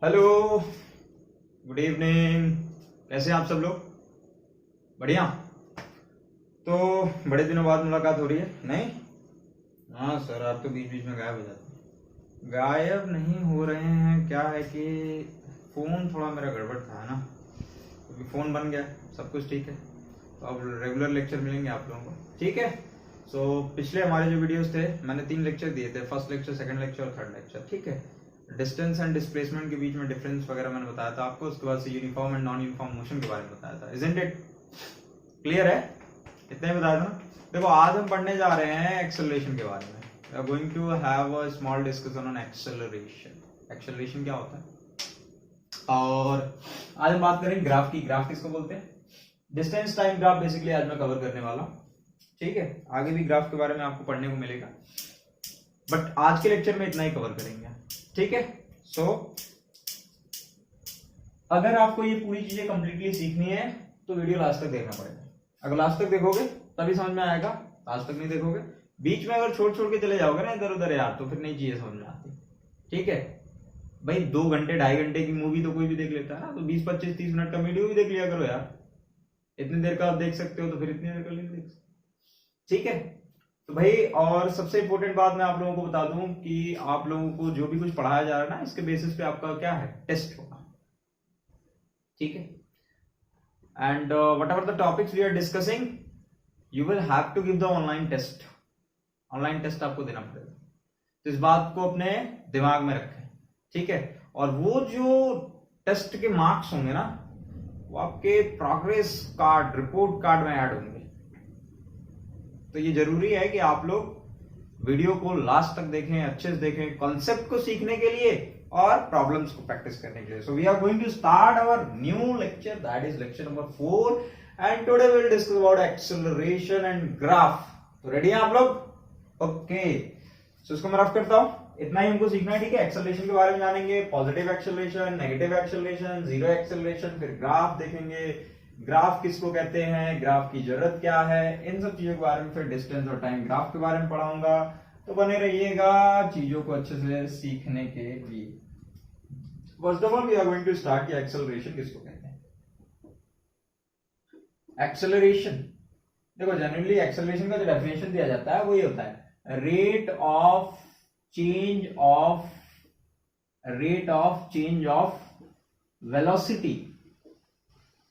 Hello, good evening. कैसे हैं आप सब लोग? बढ़िया। तो बड़े दिनों बाद मुलाकात हो रही है, नहीं? हाँ सर, आप तो बीच बीच में गायब हो जाते हैं। गायब नहीं हो रहे हैं, क्या है कि फ़ोन थोड़ा मेरा गड़बड़ था ना, क्योंकि फ़ोन बन गया, सब कुछ ठीक है। तो अब रेगुलर लेक्चर मिलेंगे आप लोगों को, ठीक है? सो पिछले हमारे जो वीडियोस थे, मैंने 3 लेक्चर दिए थे, फर्स्ट लेक्चर, सेकंड लेक्चर और थर्ड लेक्चर, ठीक है? डिस्टेंस एंड डिस्प्लेसमेंट के बीच में डिफरेंस वगैरह मैंने बताया था आपको। उसके बाद से uniform and non uniform motion के बारे में बताया था। इजंट इट क्लियर है? इतना ही बताया था ना। देखो, आज हम पढ़ने जा रहे हैं एक्सेलरेशन के बारे में। We are going to have a small discussion on acceleration. Acceleration क्या होता है? और आज हम बात करेंगे ग्राफ की। ग्राफ किसको बोलते हैं? डिस्टेंस टाइम ग्राफ बेसिकली आज मैं कवर करने वाला हूं, ठीक है? आगे भी ग्राफ के बारे में आपको पढ़ने को मिलेगा, बट आज के लेक्चर में इतना ही कवर करेंगे, ठीक है? सो अगर आपको ये पूरी चीजें कंप्लीटली सीखनी है तो वीडियो लास्ट तक देखना पड़ेगा। अगर लास्ट तक देखोगे तभी समझ में आएगा, लास्ट तक नहीं देखोगे, बीच में अगर छोड़ छोड़ के चले जाओगे ना इधर उधर यार, तो फिर नई चीजें समझ में आती, ठीक है? भाई 2 घंटे 2.5 घंटे की मूवी तो कोई भी देख लेता है ना, तो 20 25 30 मिनट का वीडियो भी देख लिया करो यार। इतनी देर का आप देख सकते हो तो फिर इतनी देर का नहीं देख सकते, ठीक है? तो भाई, और सबसे इंपॉर्टेंट बात मैं आप लोगों को बता दूं कि आप लोगों को जो भी कुछ पढ़ाया जा रहा है ना, इसके बेसिस पे आपका क्या है, टेस्ट होगा, ठीक है? And whatever the topics we are discussing, you will have to give the online test. Online test आपको देना पड़ेगा, तो इस बात को अपने दिमाग में रखें, ठीक है? और वो जो टेस्ट के मार्क्स होंगे ना, वो आपके प्रोग्रेस कार्ड, रिपोर्ट कार्ड में ऐड होंगे। तो ये जरूरी है कि आप लोग वीडियो को लास्ट तक देखें, अच्छे से देखें, कॉन्सेप्ट को सीखने के लिए और प्रॉब्लम्स को प्रैक्टिस करने के लिए। So we are going to start our new lecture, that is lecture number 4, and today we will discuss about acceleration and graph. तो रेडी हैं आप लोग? ओके, सो इसको मैं रफ करता हूं। इतना ही हमको सीखना है, ठीक है? एक्सेलरेशन के बारे में जानेंगे, positive acceleration, negative acceleration, zero acceleration, फिर ग्राफ देखेंगे, ग्राफ किसको कहते हैं, ग्राफ की जरूरत क्या है, इन सब चीजों के बारे में, फिर डिस्टेंस और टाइम ग्राफ के बारे में पढ़ाऊंगा। तो बने रहिएगा चीजों को अच्छे से सीखने के लिए। First of all we are going to start कि एक्सेलरेशन किसको कहते हैं। एक्सेलरेशन, देखो जनरली एक्सेलरेशन का जो डेफिनेशन दिया जाता है वो ये होता है, rate of change of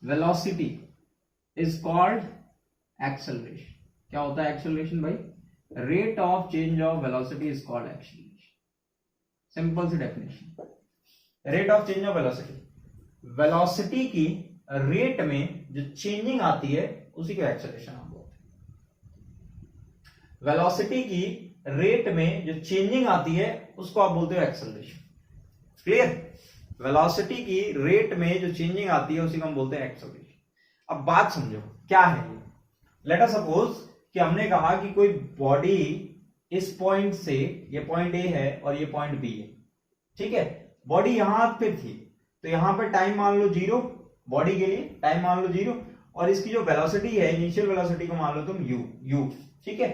velocity is called acceleration. क्या होता है एक्सेलरेशन भाई? Rate of change of velocity is called acceleration. Simple सी definition. Rate of change of velocity की रेट में जो चेंजिंग आती है उसी को एक्सेलरेशन हम बोलते हैं। वेलोसिटी की रेट में जो चेंजिंग आती है उसको आप बोलते हो एक्सेलरेशन। क्लियर? वेलोसिटी की रेट में जो चेंजिंग आती है उसी को हम बोलते हैं एक्सेलरेशन। अब बात समझो क्या है ये। लेट अस सपोज कि हमने कहा कि कोई बॉडी इस पॉइंट से, ये पॉइंट ए है और ये पॉइंट बी है, ठीक है? बॉडी यहां पे थी, तो यहां पे टाइम मान लो 0, बॉडी के लिए टाइम मान लो 0, और इसकी जो वेलोसिटी है, इनिशियल वेलोसिटी को मान लो तुम u, ठीक है?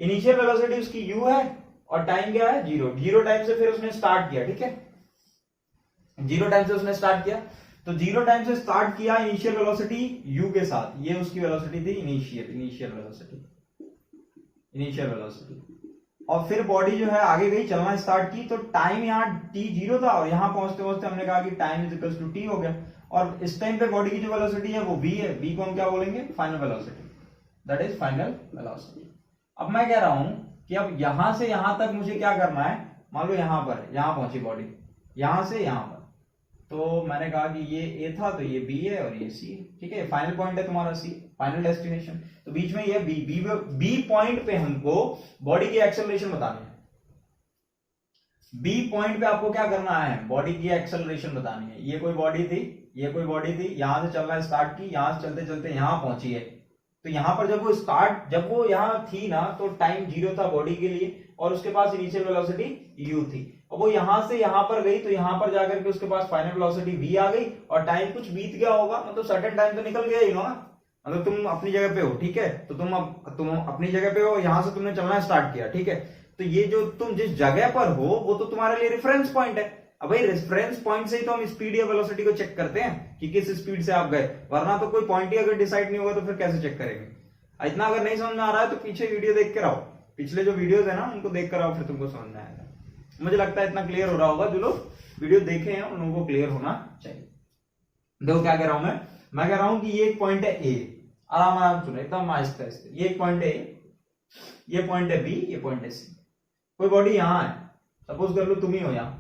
इनिशियल वेलोसिटी उसकी u है और टाइम क्या है 0 टाइम से फिर उसने स्टार्ट किया, ठीक है? 0 टाइम से उसने स्टार्ट किया, तो 0 टाइम से स्टार्ट किया इनिशियल वेलोसिटी u के साथ, ये उसकी वेलोसिटी थी इनिशियल वेलोसिटी। और फिर बॉडी जो है आगे गई, चलना स्टार्ट की, तो टाइम यहाँ t 0 था और यहां पहुंचते पहुंचते हमने कहा कि time is equal to t हो गया। और इस टाइम पे बॉडी की जो वेलोसिटी है वो v है, v को हम क्या बोलेंगे? Final velocity, that is final velocity. अब मैं कह रहा हूं कि अब यहां से यहां तक मुझे क्या करना है, मान लो यहां पहुंची बॉडी, यहां से यहां पर, तो मैंने कहा कि ये ए था तो ये बी है और ये सी है, ठीक है? फाइनल पॉइंट है तुम्हारा सी, फाइनल डेस्टिनेशन, तो बीच में ये बी पॉइंट पे हमको बॉडी की एक्सेलरेशन बतानी है। बी पॉइंट पे आपको क्या करना है? बॉडी की एक्सेलरेशन बतानी है। ये कोई बॉडी थी, यहां से चलना स्टार्ट की, यहां से चलते चलते यहां पहुंची है, तो यहां पर जब वो यहां थी ना, तो टाइम 0 था बॉडी के लिए और उसके पास इनिशियल वेलोसिटी u थी, और वो यहां से यहां पर गई, तो यहां पर जाकर के उसके पास फाइनल वेलोसिटी v आ गई, और टाइम कुछ बीत गया होगा, मतलब सर्टेन टाइम तो निकल गया ही ना, मतलब तुम अपनी जगह पे हो, ठीक है? तो तुम अपनी जगह पे हो, यहां से तुमने चलना स्टार्ट किया, ठीक है? तो ये जो तुम जिस जगह पर हो वो तो तुम्हारे लिए रेफरेंस पॉइंट है, अब भाई रेफरेंस पॉइंट से ही तो हम स्पीड या वेलोसिटी को चेक करते हैं कि किस स्पीड से आप गए, वरना तो कोई पॉइंट ही अगर डिसाइड नहीं होगा तो फिर कैसे चेक करेंगे। इतना अगर नहीं समझ में आ रहा है तो पीछे वीडियो देख कर आओ, पिछले जो वीडियोस है ना उनको देख कर आओ, फिर तुमको समझ में आएगा। मुझे लगता है इतना क्लियर हो रहा होगा, जो लोग वीडियो देखे हैं उन लोगों को क्लियर होना चाहिए। देखो क्या कह रहा हूं मैं कह रहा हूं कि ये एक पॉइंट है ए, आराम आराम सुनो एकदम आहिस्ते आहिस्ते। ये एक पॉइंट है ए, ये पॉइंट है बी, ये पॉइंट है सी। कोई बॉडी यहां है, सपोज कर लो तुम ही हो यहां,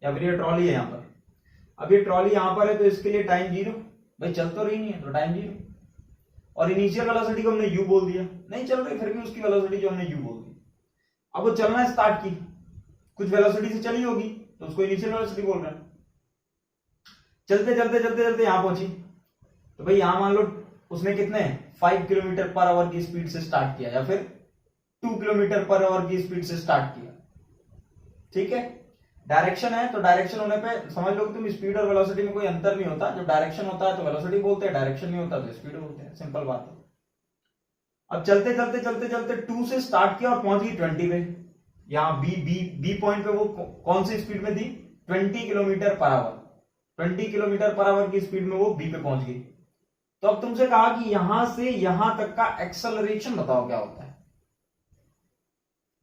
या फिर ये ट्रॉली है यहां पर। अब ये ट्रॉली यहां पर है तो इसके लिए टाइम 0, भाई चल तो रही नहीं है तो टाइम 0। और इनिशियल वेलोसिटी को हमने u बोल दिया, नहीं चल रही फिर भी उसकी वेलोसिटी जो हमने u बोल दी। अब वो चलना स्टार्ट की, कुछ वेलोसिटी से चली होगी तो उसको इनिशियल वेलोसिटी बोल रहे हैं। चलते चलते चलते चलते यहां पहुंची तो भाई यहां मान लो उसने कितने 5 किलोमीटर पर आवर की स्पीड से स्टार्ट किया, या फिर 2 किलोमीटर पर आवर की स्पीड से स्टार्ट किया। ठीक है, डायरेक्शन है तो डायरेक्शन होने पे समझ लो कि तुम स्पीड और वेलोसिटी में कोई अंतर नहीं होता। जब डायरेक्शन होता है तो वेलोसिटी बोलते हैं, डायरेक्शन नहीं होता तो स्पीड बोलते हैं, सिंपल बात है। अब चलते चलते चलते चलते 2 से स्टार्ट किया और पहुंच गई 20 पे। यहां बी पॉइंट पे वो कौन सी स्पीड में थी, 20 kilometre per our. 20 kilometre per hour की स्पीड में वो बी पे पहुंच गई। तो अब तुमसे कहा कि यहां से यहां तक का एक्सेलरेशन बताओ क्या होता है।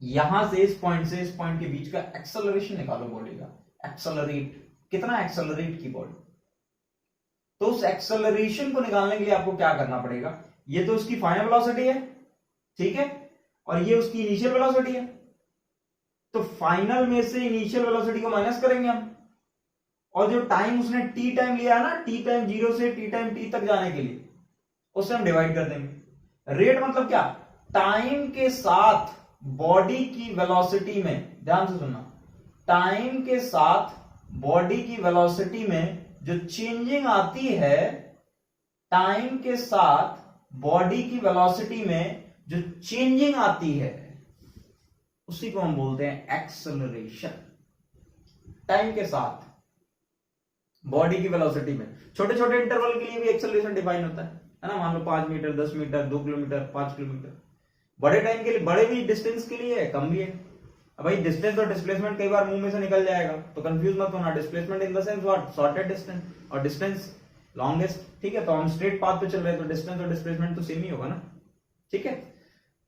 यहां से इस पॉइंट के बीच का एक्सेलरेशन निकालो बॉडी का। एक्सेलरेट, कितना एक्सेलरेट की बॉडी। तो उस एक्सेलरेशन को निकालने के लिए आपको क्या करना पड़ेगा, ये तो उसकी फाइनल वेलोसिटी है, ठीक है, और ये उसकी इनिशियल वेलोसिटी है। तो फाइनल में से इनिशियल वेलोसिटी को माइनस करेंगे हम, और जो टाइम उसने टी टाइम लिया है ना, टी टाइम 0 से टी टाइम टी तक जाने के लिए, उससे हम डिवाइड कर देंगे। रेट मतलब क्या, टाइम के साथ बॉडी की वेलोसिटी में, ध्यान से सुनना, टाइम के साथ बॉडी की वेलोसिटी में जो चेंजिंग आती है, टाइम के साथ बॉडी की वेलोसिटी में जो चेंजिंग आती है उसी को हम बोलते हैं एक्सेलरेशन। टाइम के साथ बॉडी की वेलोसिटी में छोटे छोटे इंटरवल के लिए भी एक्सेलरेशन डिफाइन होता है ना। मान लो 5 मीटर, 10 मीटर, 2 किलोमीटर, 5 किलोमीटर। बड़े टाइम के लिए, बड़े भी डिस्टेंस के लिए है, कम भी है। अब भाई डिस्टेंस और डिस्प्लेसमेंट कई बार मुंह में से निकल जाएगा तो कंफ्यूज मत होना। Displacement in the sense what, shortest distance, और डिस्टेंस लॉन्गेस्ट। ठीक है, तो हम स्ट्रेट पाथ पे चल रहे हैं तो डिस्टेंस और डिस्प्लेसमेंट तो सेम ही होगा ना। ठीक है,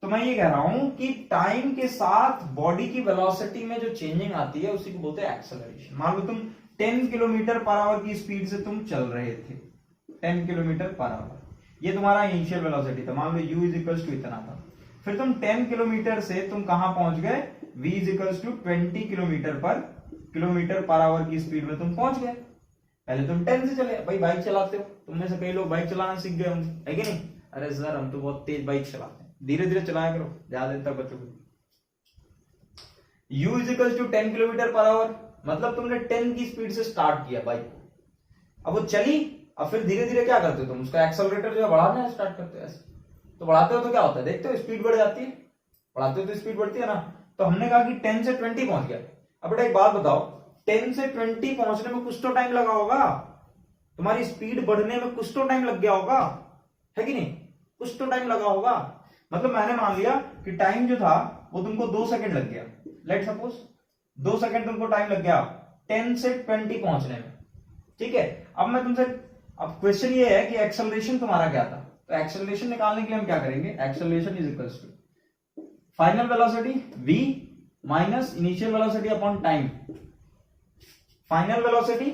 तो मैं ये कह रहा हूं कि टाइम के साथ बॉडी की वेलोसिटी में जो चेंजिंग आती है उसी को बोलते हैं एक्सेलरेशन। मान लो तुम 10 किलोमीटर पर आवर की स्पीड से तुम चल रहे थे, 10 किलोमीटर पर आवर, ये तुम्हारा इनिशियल वेलोसिटी था। मान लो u इज इक्वल्स टू इतना था। फिर तुम 10 किलोमीटर से तुम कहां पहुंच गए, v is equals to 20 kilometre per hour की स्पीड में तुम पहुंच गए। पहले तुम 10 से चले, भाई बाइक चलाते हो, तुम में से कई लोग बाइक चलाना सीख गए होंगे, है कि नहीं। अरे सर हम तो बहुत तेज बाइक चलाते हैं, धीरे धीरे चलाया करो, ज्यादा देर तक बचोगे। u is equals to 10 kilometre per hour, मतलब तुमने 10 की स्पीड से स्टार्ट किया बाइक को, अब वो चली, अब फिर धीरे धीरे क्या करते हो तुम, उसका एक्सेलरेटर जो है बढ़ाना स्टार्ट करते हो। ऐसे तो बढ़ाते हो तो क्या होता है, देखते हो स्पीड बढ़ जाती है, बढ़ाते हो तो स्पीड बढ़ती है ना। तो हमने कहा कि 10 से 20 पहुंच गया। अब बेटा एक बात बताओ, 10 से 20 पहुंचने में कुछ तो टाइम लगा होगा, तुम्हारी स्पीड बढ़ने में कुछ तो टाइम लग गया होगा, है कि नहीं, कुछ तो टाइम लगा होगा। मतलब मैंने मान लिया कि टाइम जो था वो तुमको 2 सेकंड लग गया, लेट सपोज 2 सेकंड तुमको टाइम लग गया 10 से 20 पहुंचने में। ठीक है, अब मैं तुमसे, अब क्वेश्चन ये है कि एक्सेलरेशन तुम्हारा क्या था। तो एक्सेलरेशन निकालने के लिए हम क्या करेंगे, acceleration is equals to final velocity v minus initial velocity upon time. Final velocity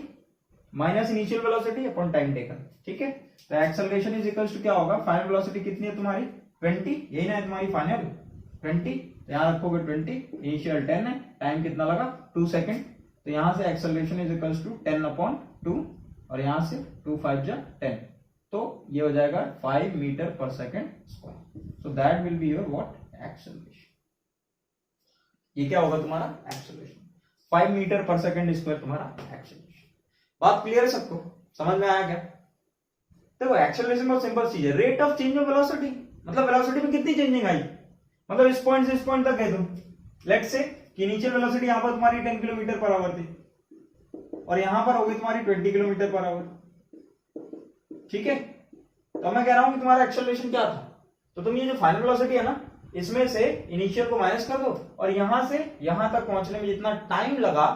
minus initial velocity upon time taken. ठीक है, तो एक्सेलरेशन इज इक्वल्स टू क्या होगा, फाइनल वेलोसिटी कितनी है तुम्हारी 20, यही ना है तुम्हारी फाइनल 20, तो यहां रखोगे 20, इनिशियल 10 है, टाइम कितना लगा 2 सेकंड, तो यहां से acceleration is equals to 10 upon 2, और यहां से 2 5 जा 10, तो ये हो जाएगा 5 metre per second square. So that will be your what, acceleration. ये क्या होगा तुम्हारा acceleration, 5 metre per second square तुम्हारा एक्सेलरेशन। बात क्लियर है सबको, समझ में आया क्या। देखो एक्सेलरेशन बहुत सिंपल चीज है, rate of change of velocity, मतलब वेलोसिटी में कितनी चेंजिंग आई, मतलब इस पॉइंट से इस पॉइंट तक गए तुम। लेट्स से कि इनिशियल वेलोसिटी यहां पर तुम्हारी 10 किलोमीटर पर आवर थी और यहां पर होगी तुम्हारी 20 किलोमीटर पर आवर। ठीक है, तो मैं कह रहा हूं कि तुम्हारा एक्सेलरेशन क्या था, तो तुम ये जो फाइनल वेलोसिटी है ना, इसमें से इनिशियल को माइनस कर दो और यहां से यहां तक पहुंचने में जितना टाइम लगा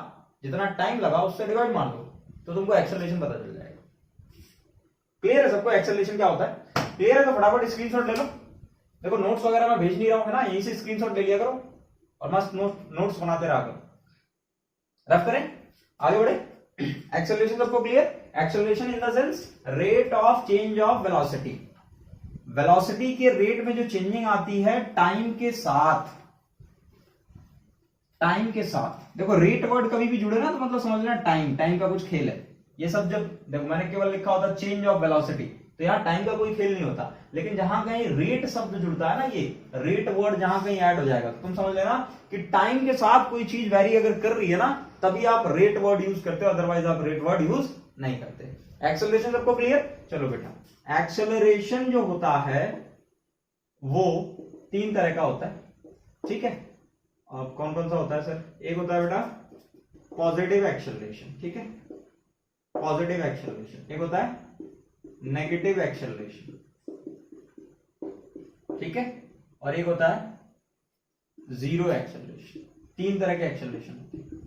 जितना टाइम लगा उससे डिवाइड मार दो तो तुमको एक्सेलरेशन पता चल जाएगा। क्लियर है सबको एक्सेलरेशन क्या होता है? क्लियर है तो फटाफट स्क्रीनशॉट ले लो। देखो नोट्स वगैरह मैं भेज नहीं रहा हूं है ना, यहीं से स्क्रीनशॉट ले लिया करो और मस्त नोट्स बनाते रहा करो। रफ करें, आगे बढ़े। एक्सेलरेशन सबको clear? Acceleration in the sense rate of change of velocity. Velocity के रेट में जो चेंजिंग आती है टाइम के साथ, टाइम के साथ। देखो रेट वर्ड कभी भी जुड़े ना तो मतलब समझ लेना टाइम का कुछ खेल है। ये सब जब देखो मैंने केवल लिखा होता चेंज ऑफ वेलोसिटी, तो यहाँ टाइम का कोई खेल नहीं होता। लेकिन जहां कहीं रेट शब्द जुड़ता है ना, ये रेट वर्ड जहां कहीं ऐड हो जाएगा तो तुम समझ लेना कि टाइम के साथ कोई चीज वेरी अगर कर रही है ना तभी आप रेट वर्ड यूज करते हो, अदरवाइज आप रेट वर्ड यूज नहीं करते। एक्सेलरेशन सबको क्लियर? चलो बेटा, एक्सेलरेशन जो होता है वो 3 तरह का होता है, ठीक है। अब कौन कौन सा होता है सर? एक होता है बेटा पॉजिटिव एक्सेलरेशन, ठीक है, पॉजिटिव एक्सेलरेशन। एक होता है नेगेटिव एक्सेलरेशन, ठीक है, और एक होता है जीरो एक्सेलरेशन। 3 तरह के एक्सेलरेशन होते हैं।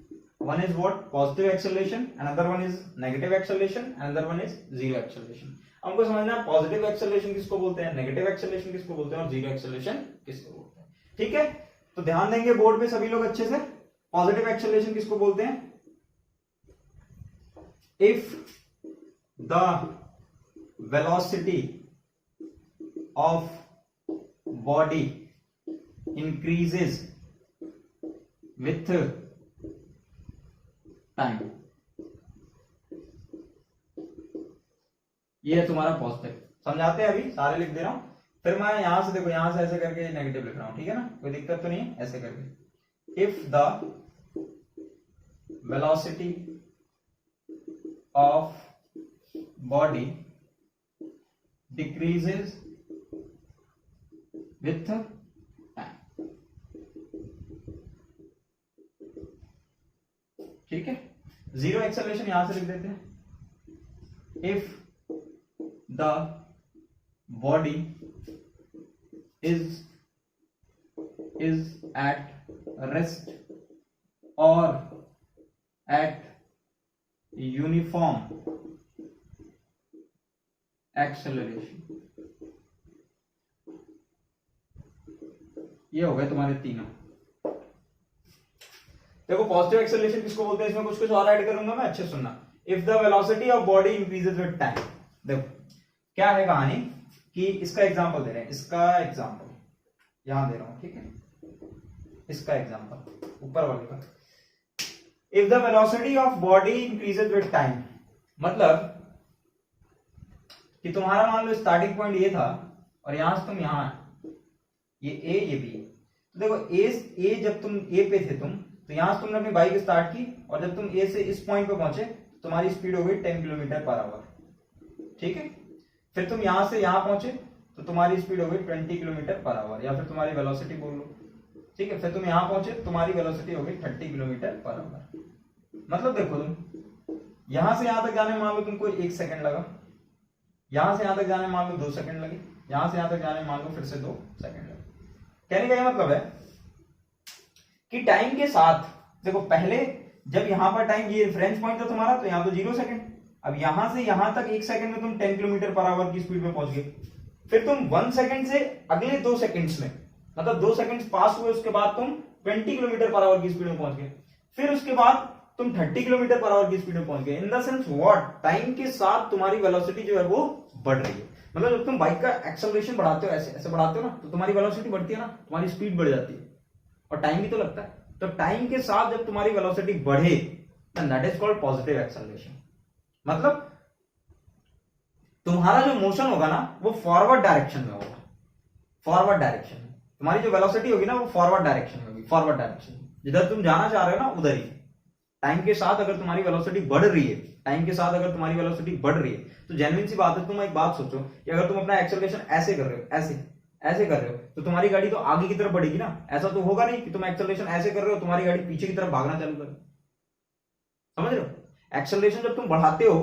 One is what? Positive acceleration, another one is negative acceleration, another one is zero acceleration. हमको समझना है पॉजिटिव एक्सेलरेशन किसको बोलते हैं, नेगेटिव एक्सेलरेशन किसको बोलते हैं और जीरो एक्सेलरेशन किसको बोलते हैं, ठीक है। तो ध्यान देंगे बोर्ड पे सभी लोग अच्छे से। पॉजिटिव एक्सेलरेशन किसको बोलते हैं? If the velocity of body increases with time, ये है तुम्हारा पॉजिटिव। समझाते हैं अभी, सारे लिख दे रहा हूं। फिर मैं यहां से देखो, यहां से ऐसे करके नेगेटिव लिख रहा हूं, ठीक है ना, कोई दिक्कत तो नहीं है। ऐसे करके if the velocity of body decreases with time, ठीक है। जीरो एक्सेलरेशन यहां से लिख देते हैं। If the body is at rest और एट यूनिफॉर्म एक्सेलरेशन, ये हो गए तुम्हारे तीनों। देखो पॉजिटिव एक्सेलरेशन किसको बोलते हैं, इसमें कुछ कुछ और ऐड करूंगा मैं, अच्छे सुनना। If the velocity of body increases with time. देखो क्या है कहानी कि इसका एग्जांपल दे रहे हैं, इसका एग्जांपल यहां दे रहा हूं, ठीक है। इसका एग्जांपल ऊपर वाले का, if the velocity of body increases with time, मतलब कि तुम्हारा मान लो स्टार्टिंग पॉइंट ये था और यहां से तुम यहां, ये ए ये बी। तो देखो ए जब तुम ए पे थे तुम, तो यहां से तुमने अपनी बाइक स्टार्ट की और जब तुम ए से इस पॉइंट पे पहुंचे तुम्हारी स्पीड हो गई 10 किलोमीटर पर आवर, ठीक है। फिर तुम यहां से यहां पहुंचे तो तुम्हारी स्पीड हो गई 20 किलोमीटर पर आवर, या फिर तुम्हारी वेलोसिटी बोल लो, ठीक है। फिर तुम यहां पहुंचे तुम्हारी वेलोसिटी हो गई 30 किलोमीटर पर आवर। मतलब देखो तुम यहां से यहां तक जाने मान लो तुमको 1 सेकंड लगा, यहां से यहां तक जाने मान लो 2 सेकंड लगे, यहां से यहां तक जाने मान लो फिर से 2 सेकंड लगे। कहने का ये मतलब है कि टाइम के साथ देखो, पहले जब यहां पर टाइम ये रेफरेंस पॉइंट था तुम्हारा तो यहां तो 0 सेकंड, अब यहां से यहां तक 1 सेकंड में तुम 10 किलोमीटर पर आवर की स्पीड में पहुंच गए। फिर तुम 1 सेकंड से अगले 2 सेकंड्स में, मतलब 2 सेकंड्स पास हुए उसके बाद तुम 20 किलोमीटर पर आवर की स्पीड में पहुंच गए। फिर उसके बाद तुम 30 किलोमीटर पर आवर की स्पीड में पहुंच गए। In the sense what, time के साथ तुम्हारी वेलोसिटी जो है वो बढ़ रही है। मतलब जब तुम बाइक का एक्सेलरेशन बढ़ाते हो, ऐसे ऐसे बढ़ाते हो ना, तो तुम्हारी वेलोसिटी बढ़ती है ना, तुम्हारी स्पीड बढ़ जाती है और टाइम भी तो लगता है। तो टाइम के साथ जब तुम्हारी वेलोसिटी बढ़े that is called positive acceleration. मतलब तुम्हारा जो मोशन होगा ना वो फॉरवर्ड डायरेक्शन में होगा, फॉरवर्ड डायरेक्शन में तुम्हारी जो वेलोसिटी होगी ना वो फॉरवर्ड डायरेक्शन में होगी, फॉरवर्ड डायरेक्शन में जिधर तुम जाना चाह रहे हो ना उधर ही। टाइम के साथ अगर तुम्हारी वेलोसिटी बढ़ रही है, टाइम के साथ अगर तुम्हारी वेलोसिटी बढ़ रही है तो जेन्युइन सी बात है, तुम एक बात सोचो कि अगर तुम अपना एक्सेलरेशन ऐसे कर रहे हो, ऐसे कर रहे हो, तो तुम्हारी गाड़ी तो आगे की तरफ बढ़ेगी ना। ऐसा तो होगा नहीं कि तुम एक्सेलरेशन ऐसे कर रहे हो तुम्हारी गाड़ी पीछे की तरफ भागना चालू करे। समझ रहे हो? एक्सेलरेशन जब तुम बढ़ाते हो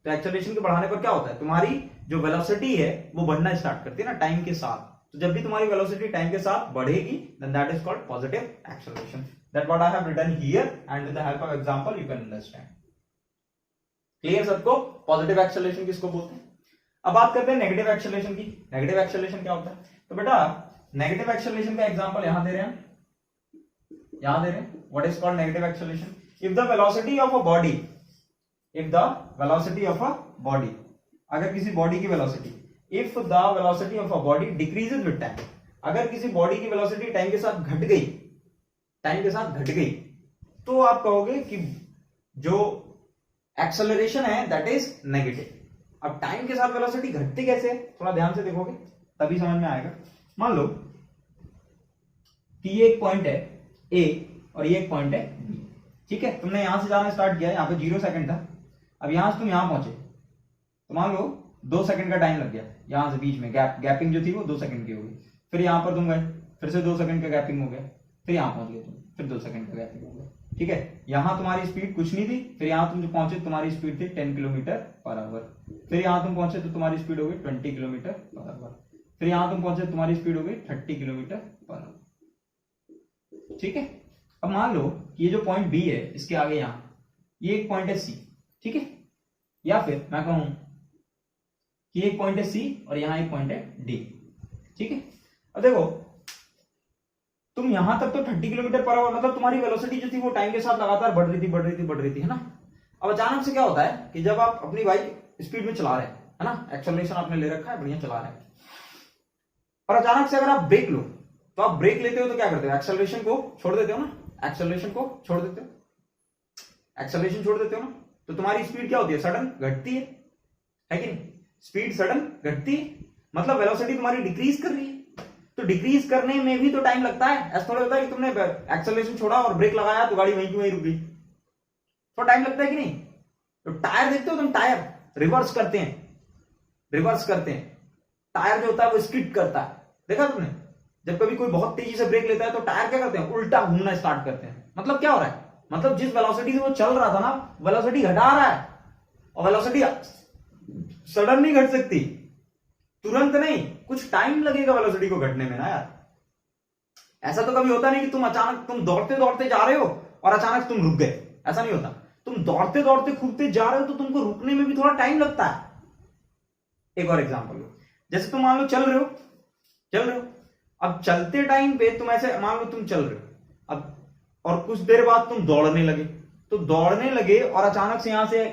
तो एक्सेलरेशन के बढ़ाने पर क्या होता है, तुम्हारी जो वेलोसिटी है वो बढ़ना स्टार्ट करती है ना टाइम के साथ। तो जब भी तुम्हारी वेलोसिटी टाइम के साथ बढ़ेगी then that is called positive acceleration. that what I have written here, and with the help of example you can understand. Clear सबको? पॉजिटिव एक्सेलरेशन किसको बोलते हैं? अब बात करते हैं नेगेटिव एक्सेलरेशन की। नेगेटिव एक्सेलरेशन क्या होता है? तो बेटा नेगेटिव एक्सेलरेशन का एग्जांपल यहां दे रहे हैं, यहां दे रहे हैं। What is called negative acceleration? If the velocity of a body, if the velocity of a body, अगर किसी बॉडी की velocity, if the velocity of a body decreases with time, अगर किसी बॉडी की वेलोसिटी टाइम के साथ घट गई, टाइम के साथ घट गई, तो आप कहोगे कि जो एक्सेलरेशन है दैट इज नेगेटिव। अब टाइम के साथ वेलोसिटी घटती कैसे है, थोड़ा ध्यान से देखोगे तभी समझ में आएगा। मान लो कि ये एक पॉइंट है ए और ये एक पॉइंट है बी, ठीक है। तुमने यहां से जाना स्टार्ट किया, यहाँ पे 0 सेकंड था, अब यहां से तुम यहां पहुंचे, तो मान लो 2 सेकंड का टाइम लग गया, यहां से बीच में गैपिंग जो थी वो 2 सेकंड की हो गई। फिर यहां पर तुम गए, फिर से 2 सेकंड का गैपिंग हो गया, फिर यहां पहुंच गए तुम, फिर 2 सेकंड का गैपिंग हो गया, ठीक है। यहां तुम्हारी स्पीड कुछ नहीं थी, फिर यहां तुम जो पहुंचे तुम्हारी स्पीड थी 10 किलोमीटर पर आवर, फिर यहां तुम पहुंचे तो तुम्हारी स्पीड हो गई 20 किलोमीटर पर आवर, फिर यहां तुम पहुंचे तुम्हारी स्पीड हो गई 30 किलोमीटर पर आवर, ठीक है। अब मान लो ये जो पॉइंट बी है इसके आगे यहां ये एक पॉइंट है सी, ठीक है, या फिर मैं कहूं कि एक पॉइंट है सी और यहां एक पॉइंट है डी, ठीक है। अब देखो तुम यहां तक तो 30 किलोमीटर पर आवर, मतलब तुम्हारी वेलोसिटी जो थी वो टाइम के साथ लगातार बढ़ रही थी, है ना। अब अचानक से क्या होता है कि जब आप अपनी बाइक स्पीड में चला रहे हैं, है ना, एक्सेलरेशन आपने ले रखा है, बढ़िया चला रहे हैं, और अचानक से अगर आप ब्रेक लो, तो आप ब्रेक लेते हो तो क्या करते हो? एक्सेलरेशन को छोड़ देते हो ना, एक्सेलरेशन को छोड़ देते हो, एक्सेलरेशन छोड़ देते हो ना, तो तुम्हारी स्पीड क्या होती है? सडन घटती है कि नहीं? स्पीड सडन घटती है, मतलब वेलोसिटी तुम्हारी डिक्रीज कर रही है। तो डिक्रीज करने में भी तो टाइम लगता है, ऐसा थोड़ा होता है कि तुमने एक्सेलरेशन छोड़ा और ब्रेक लगाया तो गाड़ी वहीं की वहीं रुक गई, तो टाइम लगता है कि नहीं? तो टायर देखते हो तुम, टायर रिवर्स करते हैं, टायर जो होता है वो स्किड करता है, देखा तुमने? जब कभी कोई बहुत तेजी से ब्रेक लेता है तो टायर क्या करते हैं? उल्टा घूमना स्टार्ट करते हैं। मतलब क्या हो रहा है? मतलब जिस वेलोसिटी से वो चल रहा था ना, वेलोसिटी घटा रहा है, और वेलोसिटी सडन नहीं घट सकती, तुरंत नहीं, कुछ टाइम लगेगा वेलोसिटी को घटने में ना यार। ऐसा तो कभी होता नहीं कि तुम अचानक तुम दौड़ते दौड़ते जा रहे हो और अचानक तुम रुक गए, ऐसा नहीं होता। तुम दौड़ते दौड़ते कूदते जा रहे हो तो तुमको रुकने में भी थोड़ा टाइम लगता है। एक और एग्जांपल लो, जैसे तुम मान लो चल रहे हो, अब चलते टाइम पे तुम ऐसे मान लो तुम चल रहे हो, अब और कुछ देर बाद तुम दौड़ने लगे, और अचानक से यहां से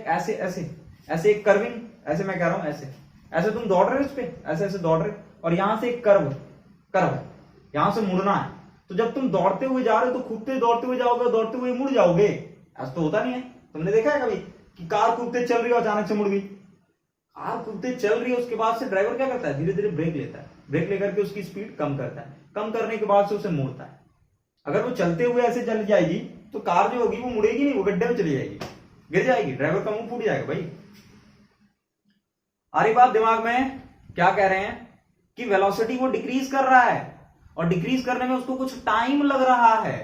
ऐसे एक कर्विंग, ऐसे मैं कह रहा हूं ऐसे तुम दौड़ रहे हो इस पे, ऐसे दौड़ रहे हो, और यहां से एक कर्व है, यहां से मुड़ना है। तो जब तुम दौड़ते हुए जा रहे हो तो कूदते दौड़ते हुए जाओगे, दौड़ते हुए मुड़ जाओगे, ऐसा तो होता नहीं है। तुमने देखा है कभी कि कार कूदते चल रही हो अचानक से मुड़ गई? कार कूदते चल रही है, उसके बाद से ड्राइवर क्या करता है? धीरे धीरे ब्रेक लेता है, ब्रेक लेकर के उसकी स्पीड कम करता है, कम करने के बाद से उसे मोड़ता है। अगर वो चलते हुए ऐसे चल जाएगी तो कार जो होगी वो मुड़ेगी नहीं, वो गड्ढे में चली जाएगी, गिर जाएगी, ड्राइवर का मुंह फूट जाएगा भाई। आ रही बात दिमाग में? क्या कह रहे हैं कि वेलोसिटी वो डिक्रीज कर रहा है, और डिक्रीज करने में उसको कुछ टाइम लग रहा है।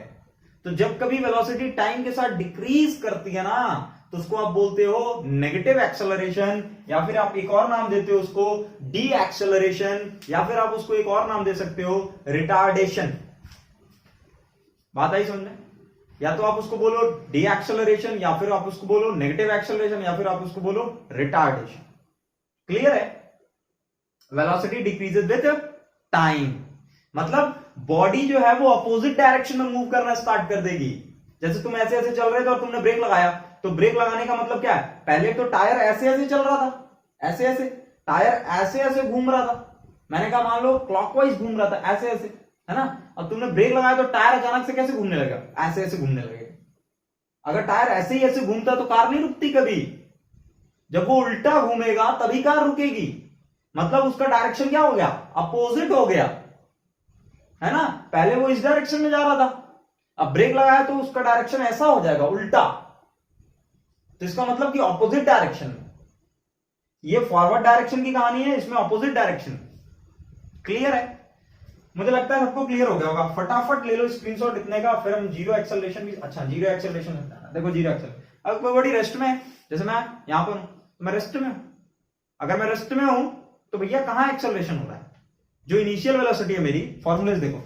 तो जब कभी वेलोसिटी टाइम के साथ डिक्रीज करती है ना, तो उसको आप बोलते हो नेगेटिव एक्सेलरेशन, या फिर आप एक और नाम देते हो उसको डी एक्सेलरेशन, या फिर आप उसको एक और नाम दे सकते हो रिटार्डेशन। बात आई समझ में? या तो आप उसको बोलो डी एक्सेलरेशन, या फिर आप उसको बोलो नेगेटिव एक्सेलरेशन, या फिर आप उसको बोलो रिटार्डेशन। क्लियर है? वेलोसिटी डिक्रीजेस विद टाइम, मतलब बॉडी जो है वो अपोजिट डायरेक्शन में मूव करना स्टार्ट कर देगी। जैसे तुम ऐसे ऐसे चल रहे थे और तुमने ब्रेक लगाया, तो ब्रेक लगाने का मतलब क्या है? पहले तो टायर ऐसे ऐसे चल रहा था, ऐसे टायर ऐसे ऐसे घूम रहा था, मैंने कहा मान लो क्लॉकवाइज घूम रहा था, ऐसे है ना। अब तुमने ब्रेक लगाया तो टायर अचानक से कैसे घूमने लगा? ऐसे ऐसे घूमने लगेगा। अगर टायर ऐसे ही ऐसे घूमता तो कार नहीं रुकती कभी, जब वो उल्टा घूमेगा तभी कार रुकेगी, मतलब उसका डायरेक्शन क्या हो गया? अपोजिट हो गया, है ना। पहले वो इस डायरेक्शन में जा रहा था, अब ब्रेक लगाया तो उसका डायरेक्शन ऐसा हो जाएगा, उल्टा। तो इसका मतलब कि ऑपोजिट डायरेक्शन में, ये फॉरवर्ड डायरेक्शन की कहानी है, इसमें ऑपोजिट डायरेक्शन। क्लियर है? मुझे लगता है सबको क्लियर हो गया होगा। फटाफट ले लो स्क्रीनशॉट इतने का, फिर हम जीरो एक्सेलरेशन भी, अच्छा जीरो एक्सेलरेशन देखो, जीरो एक्सेलरेशन। अगर कोई बड़ी रेस्ट में, जैसे मैं यहां पर हूं, तो मैं रेस्ट में हूं, अगर मैं रेस्ट में हूं तो भैया कहां एक्सेलरेशन हो रहा है? जो इनिशियल वेलोसिटी है मेरी, फॉर्मूलेस देखो,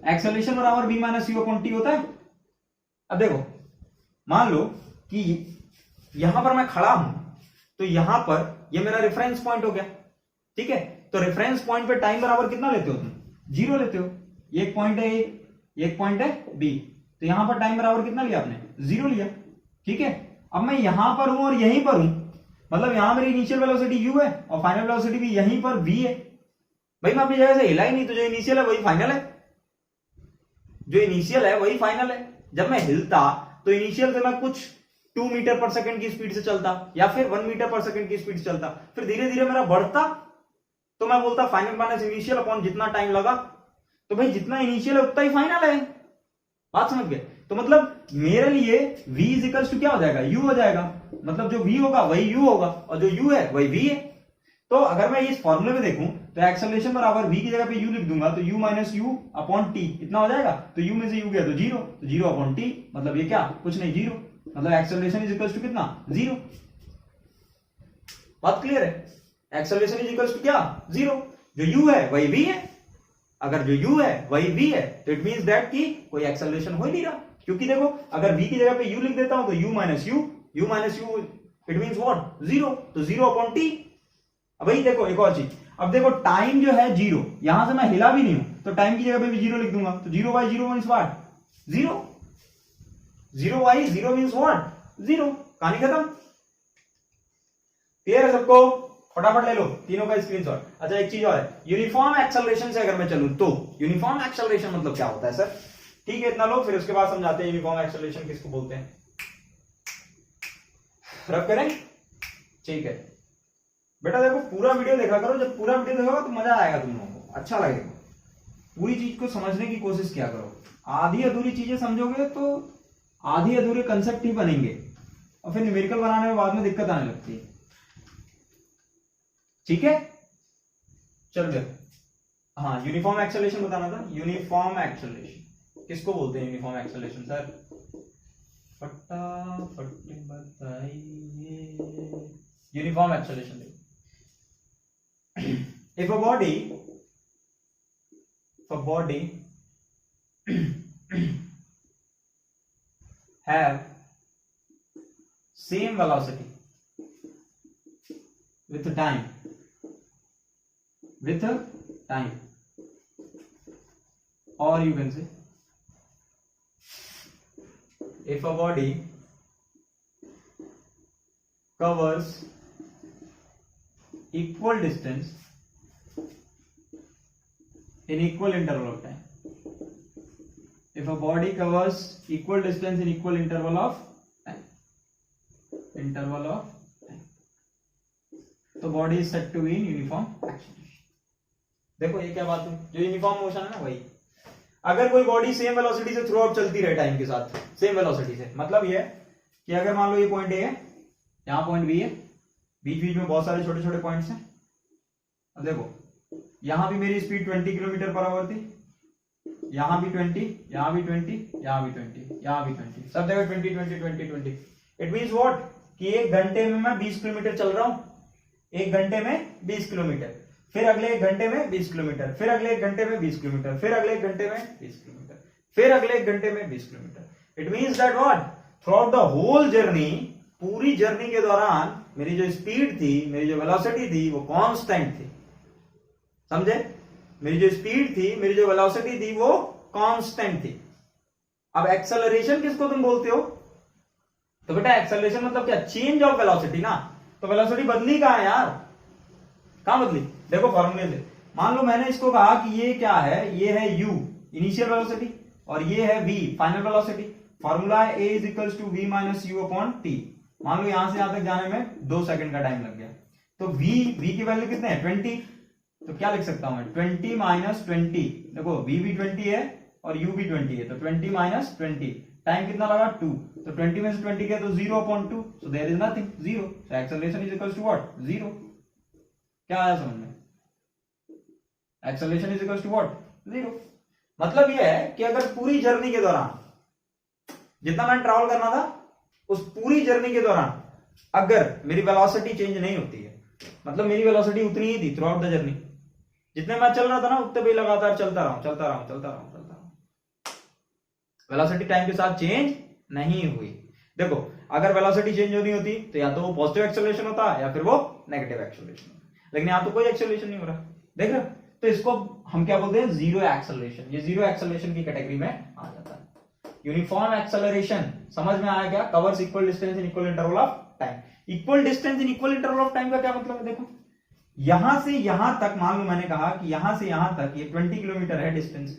एक्सेलरेशन बराबर v minus u upon T होता है। अब देखो मान लो कि यहां पर मैं खड़ा हूं, तो यहां पर ये मेरा रेफरेंस पॉइंट हो गया, ठीक है। तो रेफरेंस पॉइंट पे टाइम बराबर कितना लेते हो तुम? 0 लेते हो। एक पॉइंट है ए, एक पॉइंट है बी, तो यहां पर टाइम बराबर कितना लिया आपने? 0 लिया, ठीक है। अब मैं यहां पर हूं और यहीं पर हूं, मतलब यहां मेरी इनिशियल वेलोसिटी u है और फाइनल वेलोसिटी भी यहीं पर v है। भाई मैं अपनी जगह से हिला ही नहीं, तो जो इनिशियल है वही फाइनल है, जो इनिशियल है वही फाइनल है। जब मैं हिलता तो इनिशियल से मैं कुछ 2 मीटर पर सेकंड की स्पीड से चलता या फिर 1 मीटर पर सेकंड की स्पीड से चलता, फिर धीरे धीरे मेरा बढ़ता, तो मैं बोलता फाइनल माइनस इनिशियल अपॉन जितना टाइम लगा। तो भाई जितना इनिशियल है उतना ही फाइनल है, बात समझ गए। तो मतलब मेरे लिए v इजिकल्स टू क्या हो जाएगा? u हो जाएगा, मतलब जो v होगा वही u होगा और जो u है वही v है। तो अगर मैं इस फॉर्मूले में देखूं तो एक्सेलरेशन बराबर v की जगह पे u लिख दूंगा, तो u minus u upon T इतना हो जाएगा। तो u में से u गया तो 0, तो 0 अपॉन टी, मतलब ये क्या? कुछ नहीं, 0। मतलब एक्सेलरेशन इज इक्वल्स टू कितना? 0। बात क्लियर है? एक्सेलरेशन इज इक्वल्स टू क्या? 0। जो u है वही v है, अगर जो u है वही v है तो इट मींस दैट कि कोई एक्सेलरेशन हो ही नहीं रहा, क्योंकि देखो अगर v की जगह पे u लिख देता हूं तो u minus you it means what? 0, तो 0 अपॉन टी। अब भाई देखो एक और चीज, अब देखो टाइम जो है 0, यहां से मैं हिला भी नहीं हूं तो टाइम की जगह पे भी 0 लिख दूंगा, तो 0 by 0 means what? 0। 0 by 0 means what? 0। कहानी खत्म। क्लियर है सबको? फटाफट ले लो तीनों का स्क्रीनशॉट। अच्छा एक चीज और है, यूनिफॉर्म एक्सेलरेशन से अगर मैं चलूं तो यूनिफॉर्म एक्सेलरेशन मतलब क्या होता है सर? ठीक है इतना लो, फिर उसके बाद समझाते हैं यूनिफॉर्म एक्सेलरेशन किसको बोलते हैं। रब करें? ठीक है बेटा, देखो पूरा वीडियो देखा करो, जब पूरा वीडियो देखोगे तो मजा आएगा, तुम लोगों को अच्छा लगेगा। पूरी चीज को समझने की कोशिश किया करो, आधी अधूरी चीजें समझोगे तो आधी अधूरे कंसेप्ट ही बनेंगे और फिर न्यूमेरिकल बनाने में बाद में दिक्कत आने लगती है, ठीक है। चल गया। हाँ यूनिफॉर्म एक्सेलरेशन बताना था। यूनिफॉर्म एक्सेलरेशन किसको बोलते हैं? यूनिफॉर्म एक्सेलरेशन सर फटाफट बताइए। Uniform acceleration if a body have same velocity with time, or you can say if a body covers equal distance in equal interval of time, if a body covers equal distance in equal interval of time, तो body is said to be in uniform acceleration. देखो ये क्या बात है, जो uniform motion है ना वही। अगर कोई बॉडी सेम वेलोसिटी से थ्रू आउट चलती रहे टाइम के साथ, सेम वेलोसिटी से, मतलब ये है कि अगर मान लो ये पॉइंट ए है, यहां पॉइंट बी है, बीच बीच में बहुत सारे छोटे छोटे पॉइंट्स हैं। अब देखो यहां भी मेरी स्पीड 20 किलोमीटर पर आवर थी, यहां भी 20, यहां भी 20, यहां भी 20, यहां भी 20, सब जगह 20 20 20 20। इट मींस व्हाट कि एक घंटे में मैं 20 किलोमीटर चल रहा हूं, एक घंटे में 20 किलोमीटर, फिर अगले एक घंटे में 20 किलोमीटर, फिर अगले एक घंटे में 20 किलोमीटर, फिर अगले एक घंटे में 20 किलोमीटर, फिर अगले एक घंटे में 20 kilometre. It means that what throughout the whole journey, पूरी जर्नी के दौरान मेरी जो स्पीड थी, मेरी जो वेलोसिटी थी वो कांस्टेंट थी। समझे? मेरी जो स्पीड थी, मेरी जो वेलोसिटी थी वो कांस्टेंट थी। अब एक्सेलरेशन किसको तुम बोलते हो? तो बेटा एक्सेलरेशन मतलब क्या? चेंज ऑफ वेलोसिटी ना। तो वेलोसिटी बदली कहां है यार? कहां बदली? देखो फॉर्मूले से मान लो मैंने इसको कहा कि ये क्या है, ये है u इनिशियल वेलोसिटी और ये है v फाइनल वेलोसिटी। फॉर्मूला है a is equals to v minus u upon t. मान लो यहां से यहां तक जाने में 2 सेकंड का टाइम लग गया, तो v की वैल्यू कितने हैं? 20। तो क्या लिख सकता हूं मैं? 20 माइनस 20। देखो v भी 20 है और u भी 20 है, तो 20 माइनस 20, टाइम कितना लगा? 2। तो 20 में से 20 गया तो 0 upon 2, so there is nothing, 0। So acceleration is equals to what? 0। क्या आया समझ में? Acceleration is equals to what? 0। मतलब यह है कि अगर पूरी जर्नी के दौरान जितना मैंने ट्रैवल करना था, उस पूरी जर्नी के दौरान अगर मेरी वेलोसिटी चेंज नहीं होती है, मतलब मेरी वेलोसिटी उतनी ही थी थ्रू आउट द जर्नी, जितने मैं चल रहा था ना उतने भी लगातार चलता रहा, वेलोसिटी टाइम के साथ चेंज नहीं हुई। देखो अगर वेलोसिटी चेंज होनी होती तो या तो वो पॉजिटिव एक्सेलरेशन होता या फिर वो नेगेटिव एक्सेलरेशन होता, लेकिन यहाँ तो कोई एक्सेलरेशन नहीं हो रहा, देख रहे हो? तो इसको हम क्या बोलते हैं, जीरो एक्सेलरेशन। ये जीरो एक्सेलरेशन की कैटेगरी में आ जाता है। यूनिफॉर्म एक्सेलरेशन समझ में आया क्या? Covers equal distance in equal interval of time. Equal distance in equal interval of time का क्या मतलब है? देखो यहां से यहां तक, मान लो मैंने कहा कि यहां से यहां तक ये 20 किलोमीटर है डिस्टेंस,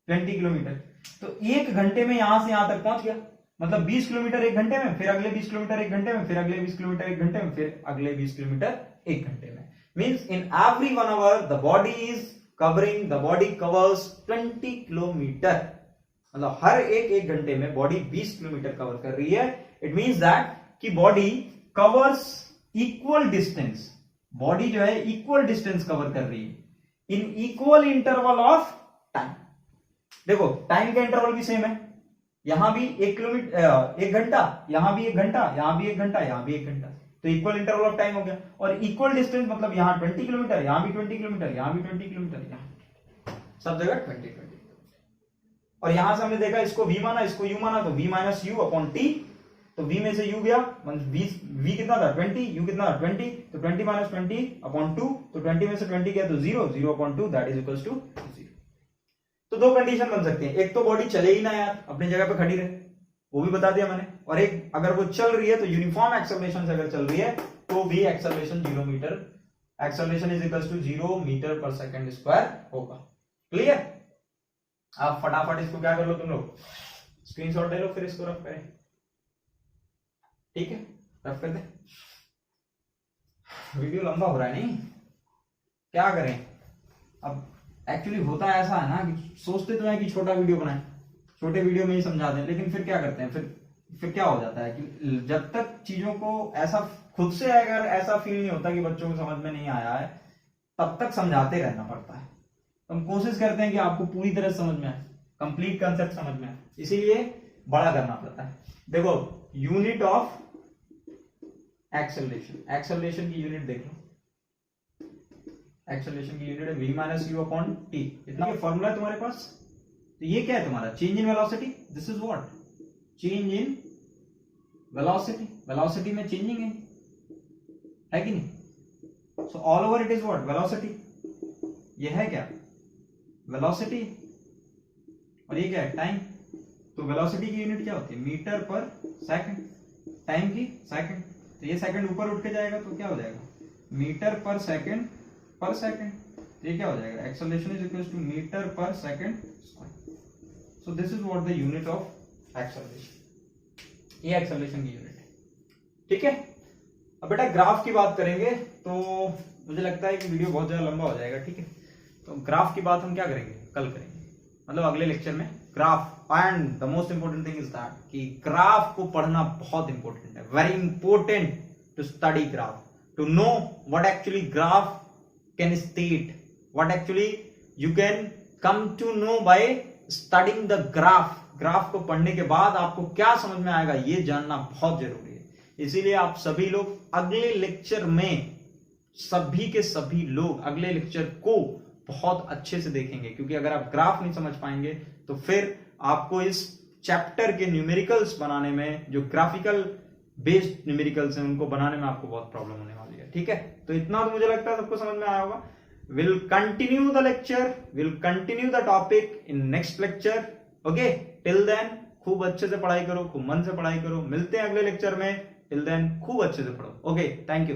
20 किलोमीटर, तो 1 घंटे में यहां से यहां तक पहुंच गया, मतलब 20 किलोमीटर 1 घंटे में, फिर अगले 20 किलोमीटर 1 घंटे में, फिर अगले 20 किलोमीटर 1 घंटे में, फिर अगले 20 किलोमीटर 1 घंटे में। Means in every 1 hour the body covers 20 kilometre, मतलब हर एक घंटे में बॉडी 20 किलोमीटर कवर कर रही है। इट मींस दैट कि body covers equal distance, body जो है इक्वल डिस्टेंस कवर कर रही है in equal interval of time. देखो टाइम का इंटरवल भी सेम है, यहां भी 1 किलोमीटर 1 घंटा, यहां भी 1 घंटा, यहां भी 1 घंटा, यहां भी 1 घंटा, तो इक्वल इंटरवल ऑफ टाइम हो गया। और इक्वल डिस्टेंस मतलब यहां 20 किलोमीटर, यहां भी 20 किलोमीटर, यहां भी 20 किलोमीटर, यहां सब जगह 20। और यहां से हमने देखा इसको v माना, इसको u माना, तो v minus u upon T, तो v में से u गया, v कितना था 20, u कितना था 20, तो 20 माइनस 20 अपॉन 2, तो 20 में से 20 गया तो 0, 0 upon 2 that is equals to 0। तो दो कंडीशन बन सकती है, एक तो बॉडी चले ही ना यार, अपनी जगह पे खड़ी रहे, वो भी बता दिया मैंने, और एक अगर वो चल रही है तो यूनिफॉर्म एक्सेलरेशन से अगर चल रही है तो भी acceleration 0 metre, acceleration is equals to 0 metre per second square होगा। क्लियर? आप फटाफट इसको क्या कर लो, तुम लोग स्क्रीनशॉट ले लो, फिर इसको रफ करें। ठीक है, रफ कर दे। वीडियो लंबा हो रहा है नहीं, क्या करें अब? एक्चुअली होता है ऐसा है ना कि सोचते तो है कि छोटा वीडियो बनाएं, छोटे वीडियो में ही समझा दें, लेकिन फिर क्या करते हैं, फिर क्या हो जाता है कि जब तक चीजों को ऐसा खुद से अगर ऐसा फील नहीं होता कि बच्चों को समझ में नहीं आया है, तब तक समझाते रहना पड़ता है। तो हम कोशिश करते हैं कि आपको पूरी तरह समझ में आए, कंप्लीट कंसेप्ट समझ में आए, इसीलिए बड़ा करना पड़ता है। देखो यूनिट ऑफ एक्सेलरेशन, एक्सेलरेशन की यूनिट देख लो, एक्सेलरेशन की यूनिट है v minus u upon T. इतना फॉर्मूला है तुम्हारे पास, तो ये क्या है तुम्हारा? Change in velocity, this is what? Change in velocity, velocity में चेंजिंग है कि नहीं? So all over it is what? Velocity. ये है क्या? वेलोसिटी। और ये क्या है? टाइम। तो वेलोसिटी की यूनिट क्या होती है? मीटर पर सेकंड, टाइम की सेकंड, तो ये सेकंड ऊपर उठ के जाएगा तो क्या हो जाएगा? मीटर पर सेकंड पर सेकंड, तो ये क्या हो जाएगा? Acceleration is equals to metre per second square. So this is what the unit of acceleration, ये एक्सेलरेशन की यूनिट है। ठीक है, अब बेटा ग्राफ की बात करेंगे, तो मुझे लगता है कि वीडियो बहुत ज्यादा लंबा हो जाएगा। ठीक है, तो ग्राफ की बात हम क्या करेंगे? कल करेंगे, मतलब अगले लेक्चर में graph. And the most important thing is that कि ग्राफ को पढ़ना बहुत इंपॉर्टेंट है, very important to study graph, to know what actually graph can state, what actually you can come to know by studying the graph. Graph को पढ़ने के बाद आपको क्या समझ में आएगा, ये जानना बहुत जरूरी है। इसीलिए आप सभी लोग अगले लेक्चर में, सभी के सभी लोग अगले लेक्चर को बहुत अच्छे से देखेंगे, क्योंकि अगर आप ग्राफ नहीं समझ पाएंगे तो फिर आपको इस चैप्टर के न्यूमेरिकल्स बनाने में, जो ग्राफिकल बेस्ड न्यूमेरिकल्स हैं, उनको बनाने में आपको बहुत प्रॉब्लम होने वाली है। ठीक है, तो इतना तो मुझे लगता है सबको समझ में आया होगा। Will continue the lecture, will continue the topic in next lecture. Okay, till then खूब अच्छे से पढ़ाई करो, खूब मन से पढ़ाई करो। मिलते हैं अगले लेक्चर में, टिल देन खूब अच्छे से पढ़ो। Okay, thank you.